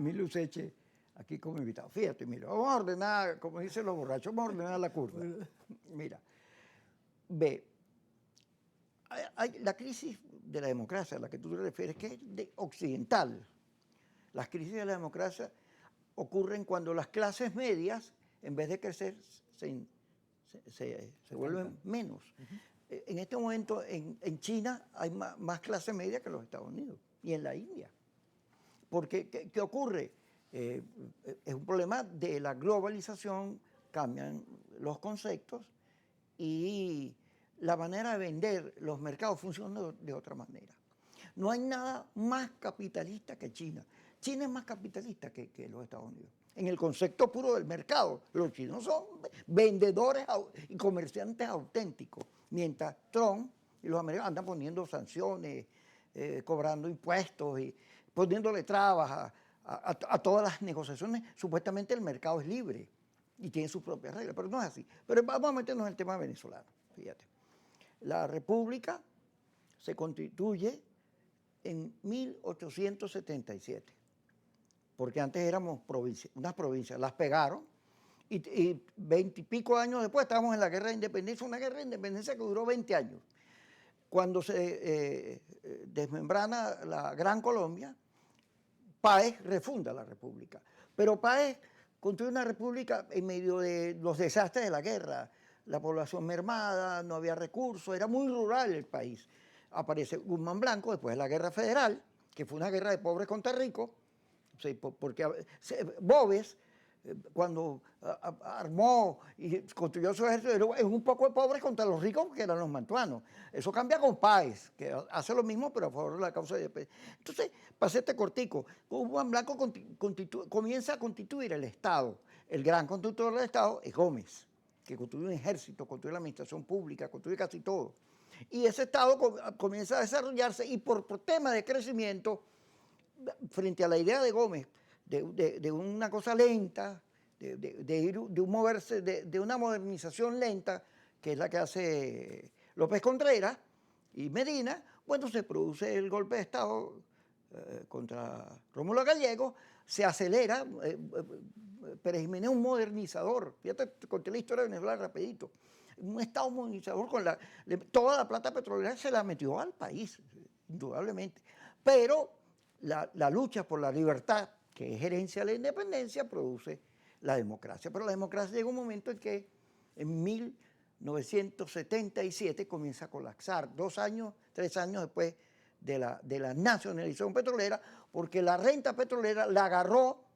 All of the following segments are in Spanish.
Emilio Useche aquí como invitado. Fíjate, mira, vamos a ordenar, como dicen los borrachos, vamos a ordenar la curva. Mira, ve, la crisis de la democracia a la que tú te refieres, que es occidental. Las crisis de la democracia ocurren cuando las clases medias, en vez de crecer, se vuelven menos. En este momento en China hay más clase media que en los Estados Unidos y en la India. Porque, ¿qué ocurre? Es un problema de la globalización, cambian los conceptos y la manera de vender los mercados funciona de otra manera. No hay nada más capitalista que China. China es más capitalista que los Estados Unidos. En el concepto puro del mercado, los chinos son vendedores y comerciantes auténticos, mientras Trump y los americanos andan poniendo sanciones, cobrando impuestos y poniéndole trabas a todas las negociaciones. Supuestamente el mercado es libre y tiene sus propias reglas, pero no es así. Pero vamos a meternos en el tema venezolano, fíjate. La República se constituye en 1877, porque antes éramos unas provincias, las pegaron y 20 y pico años después estábamos en la guerra de independencia, una guerra de independencia que duró 20 años. Cuando se desmembrana la Gran Colombia, Páez refunda la República, pero Páez construye una república en medio de los desastres de la guerra, la población mermada, no había recursos, era muy rural el país. Aparece Guzmán Blanco después de la Guerra Federal, que fue una guerra de pobres contra ricos, porque Boves, cuando armó y construyó su ejército, es un poco de pobres contra los ricos que eran los mantuanos. Eso cambia con Páez, que hace lo mismo pero a favor de la causa de... Entonces, para hacerte cortico, Guzmán Blanco comienza a constituir el Estado. El gran constructor del Estado es Gómez, que construye un ejército, construye la administración pública, construye casi todo. Y ese Estado comienza a desarrollarse y por tema de crecimiento, frente a la idea de Gómez, de una cosa lenta, de un moverse, de una modernización lenta, que es la que hace López Contreras y Medina, bueno, se produce el golpe de Estado contra Rómulo Gallego, se acelera, Pérez Jiménez es un modernizador, fíjate, te conté la historia de Venezuela rapidito, un Estado modernizador con toda la plata petrolera se la metió al país, indudablemente, pero la lucha por la libertad, que es herencia de la independencia, produce la democracia. Pero la democracia llega un momento en que en 1977 comienza a colapsar, 2 años, 3 años después de la nacionalización petrolera, porque la renta petrolera la agarró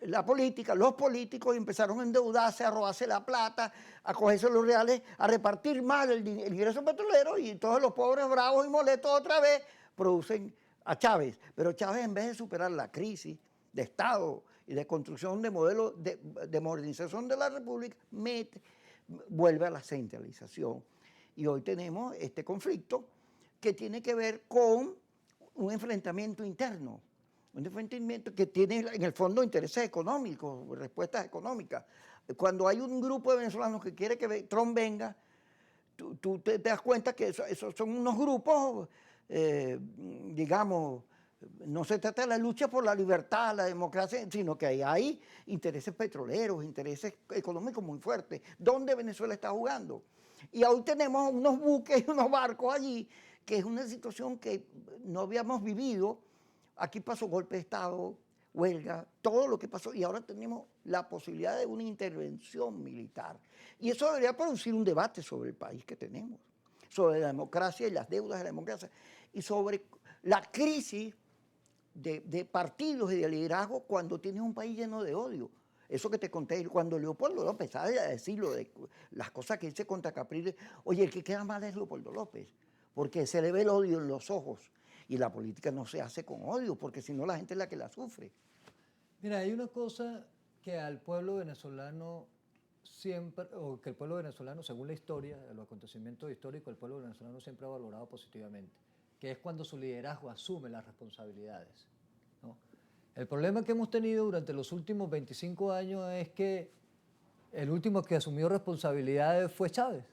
la política, los políticos empezaron a endeudarse, a robarse la plata, a cogerse los reales, a repartir mal el ingreso petrolero y todos los pobres bravos y molestos otra vez producen a Chávez. Pero Chávez, en vez de superar la crisis de Estado y de construcción de modelos de modernización de la República, vuelve a la centralización. Y hoy tenemos este conflicto que tiene que ver con un enfrentamiento interno, un enfrentamiento que tiene en el fondo intereses económicos, respuestas económicas. Cuando hay un grupo de venezolanos que quiere que Trump venga, tú te das cuenta que esos son unos grupos, digamos, no se trata de la lucha por la libertad, la democracia, sino que hay intereses petroleros, intereses económicos muy fuertes. ¿Dónde Venezuela está jugando? Y hoy tenemos unos buques y unos barcos allí, que es una situación que no habíamos vivido. Aquí pasó golpe de Estado, huelga, todo lo que pasó, y ahora tenemos la posibilidad de una intervención militar. Y eso debería producir un debate sobre el país que tenemos, sobre la democracia y las deudas de la democracia, y sobre la crisis de partidos y de liderazgo cuando tienes un país lleno de odio. Eso que te conté, cuando Leopoldo López sabe decirlo, de las cosas que dice contra Capriles, oye, el que queda mal es Leopoldo López, porque se le ve el odio en los ojos. Y la política no se hace con odio, porque si no la gente es la que la sufre. Mira, hay una cosa que al pueblo venezolano siempre, o que el pueblo venezolano, según la historia, los acontecimientos históricos, el pueblo venezolano siempre ha valorado positivamente, que es cuando su liderazgo asume las responsabilidades, ¿no? El problema que hemos tenido durante los últimos 25 años es que el último que asumió responsabilidades fue Chávez,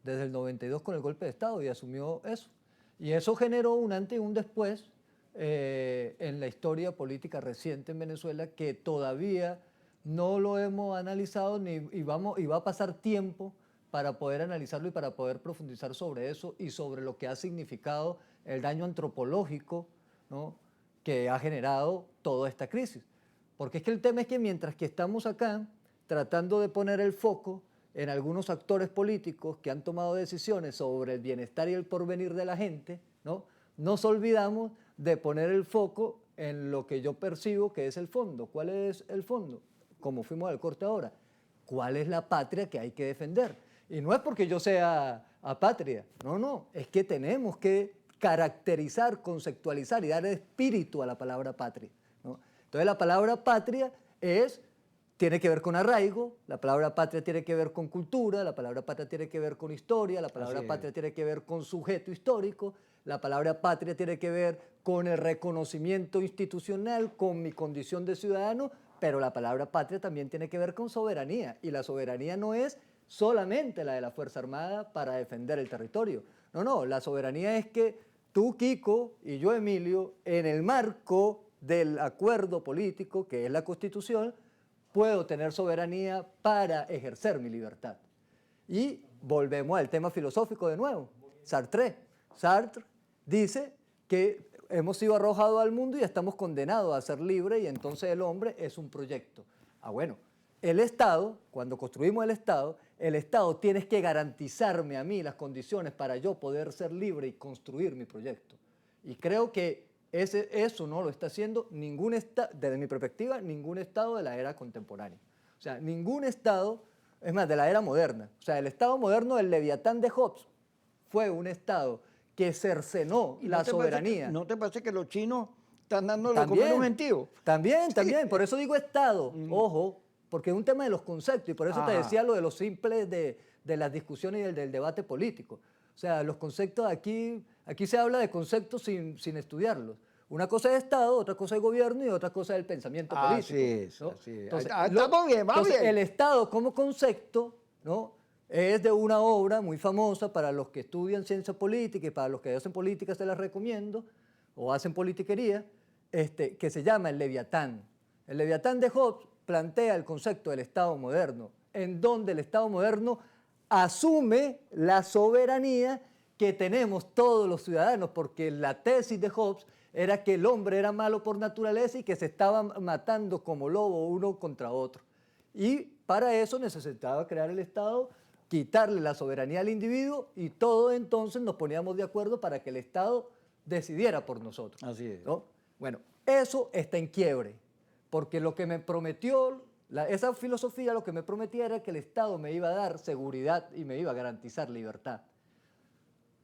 desde el 92 con el golpe de Estado, y asumió eso. Y eso generó un antes y un después en la historia política reciente en Venezuela que todavía no lo hemos analizado y va a pasar tiempo para poder analizarlo y para poder profundizar sobre eso y sobre lo que ha significado el daño antropológico, ¿no?, que ha generado toda esta crisis. Porque es que el tema es que mientras que estamos acá tratando de poner el foco en algunos actores políticos que han tomado decisiones sobre el bienestar y el porvenir de la gente, ¿no?, nos olvidamos de poner el foco en lo que yo percibo que es el fondo. ¿Cuál es el fondo? Como fuimos al corte ahora, ¿cuál es la patria que hay que defender? Y no es porque yo sea apátrida, no, es que tenemos que caracterizar, conceptualizar y dar espíritu a la palabra patria, ¿no? Entonces la palabra patria tiene que ver con arraigo, la palabra patria tiene que ver con cultura, la palabra patria tiene que ver con historia, la palabra patria tiene que ver con sujeto histórico, la palabra patria tiene que ver con el reconocimiento institucional, con mi condición de ciudadano, pero la palabra patria también tiene que ver con soberanía, y la soberanía no es solamente la de la Fuerza Armada para defender el territorio. No, la soberanía es que tú, Kiko, y yo, Emilio, en el marco del acuerdo político, que es la Constitución, puedo tener soberanía para ejercer mi libertad. Y volvemos al tema filosófico de nuevo. Sartre dice que hemos sido arrojados al mundo y estamos condenados a ser libres y entonces el hombre es un proyecto. Bueno, el Estado, cuando construimos el Estado tiene que garantizarme a mí las condiciones para yo poder ser libre y construir mi proyecto. Y creo que eso no lo está haciendo ningún Estado, desde mi perspectiva, ningún Estado de la era contemporánea. O sea, ningún Estado, es más, de la era moderna. O sea, el Estado moderno del Leviatán de Hobbes fue un Estado que cercenó la soberanía. ¿No te parece que los chinos están dándole a comer un gentío? También, por eso digo Estado, ojo, porque es un tema de los conceptos y por eso te decía lo de los simples de las discusiones y del debate político. O sea, los conceptos aquí se habla de conceptos sin estudiarlos. Una cosa es Estado, otra cosa es gobierno y otra cosa es el pensamiento político. Así es, ¿no? así es. Entonces, Estamos bien, vamos bien. El Estado como concepto, ¿no?, es de una obra muy famosa para los que estudian ciencia política y para los que hacen política se las recomiendo, o hacen politiquería, que se llama el Leviatán. El Leviatán de Hobbes plantea el concepto del Estado moderno, en donde el Estado moderno asume la soberanía que tenemos todos los ciudadanos, porque la tesis de Hobbes era que el hombre era malo por naturaleza y que se estaban matando como lobo uno contra otro. Y para eso necesitaba crear el Estado, quitarle la soberanía al individuo y todos entonces nos poníamos de acuerdo para que el Estado decidiera por nosotros. Así es. ¿No? Bueno, eso está en quiebre, porque lo que me prometió, esa filosofía lo que me prometía era que el Estado me iba a dar seguridad y me iba a garantizar libertad.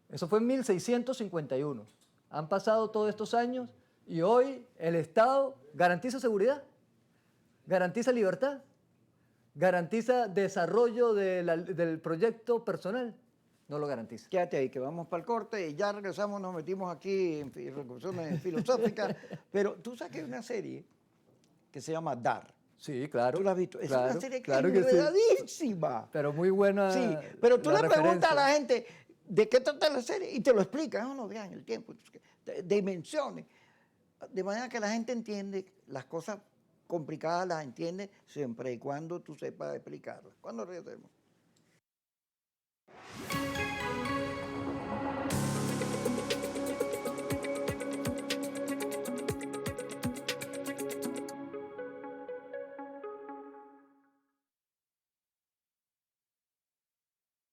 Eso fue en 1651. Han pasado todos estos años y hoy el Estado garantiza seguridad, garantiza libertad, garantiza desarrollo del proyecto personal. No lo garantiza. Quédate ahí, que vamos para el corte y ya regresamos, nos metimos aquí en reflexiones filosóficas. Pero tú sabes que hay una serie que se llama Dar. Sí, claro. ¿Tú la has visto? Es claro, una serie que claro es enredadísima. Sí. Pero muy buena. Sí, pero tú le referencia. preguntas a la gente de qué trata la serie y te lo explican. No, no vean el tiempo, dimensiones. De manera que la gente entiende las cosas complicadas, las entiende siempre y cuando tú sepas explicarlas. ¿Cuándo regresemos?